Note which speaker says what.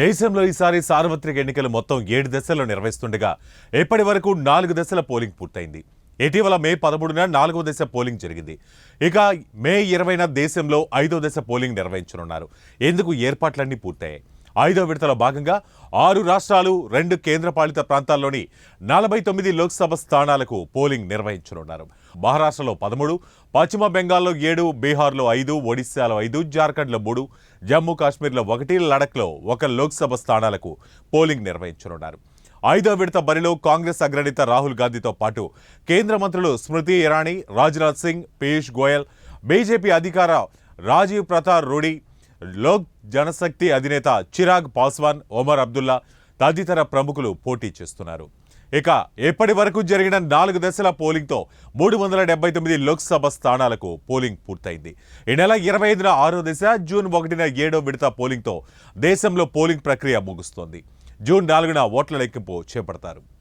Speaker 1: దేశంలో ఈసారి సార్వత్రిక ఎన్నికలు మొత్తం 7 దశల్లో నిర్వహిస్తుండగా ఇప్పటి వరకు 4 దశల పోలింగ్ పూర్తయింది. ఇటీవల మే 13న 4వ దశ పోలింగ్ జరిగింది. ఇక మే 20న దేశంలో 5వ దశ పోలింగ్ నిర్వహించనున్నారు. ఇందుకు ఏర్పాట్లన్నీ పూర్తయ్యాయి. 5వ విడతలో భాగంగా 6 రాష్ట్రాలు 2 కేంద్రపాలిత ప్రాంతాల్లోని 49 లోక్సభ స్థానాలకు పోలింగ్ నిర్వహించనున్నారు. మహారాష్ట్రలో 13, పశ్చిమ బెంగాల్లో 7, బీహార్లో 5, ఒడిశాలో 5, జార్ఖండ్లో 3, జమ్మూ కాశ్మీర్లో 1, లడఖ్లో 1 లోక్సభ స్థానాలకు పోలింగ్ నిర్వహించనున్నారు. 5వ విడత బరిలో కాంగ్రెస్ అగ్రనేత రాహుల్ గాంధీతో పాటు కేంద్ర మంత్రులు స్మృతి ఇరానీ, రాజ్నాథ్ సింగ్, పీయూష్ గోయల్, బీజేపీ అధికార రాజీవ్ ప్రతాప్ రూడీ, లోక్ జనశక్తి అధినేత చిరాగ్ పాస్వాన్, ఒమర్ అబ్దుల్లా తదితర ప్రముఖులు పోటీ చేస్తున్నారు. ఇక ఇప్పటి వరకు జరిగిన 4 దశల పోలింగ్తో 379 లోక్సభ స్థానాలకు పోలింగ్ పూర్తయింది. ఈ నెల 25న 6వ దశ, జూన్ 1న 7వ విడత పోలింగ్తో దేశంలో పోలింగ్ ప్రక్రియ ముగుస్తోంది. జూన్ 4న ఓట్ల లెక్కింపు చేపడతారు.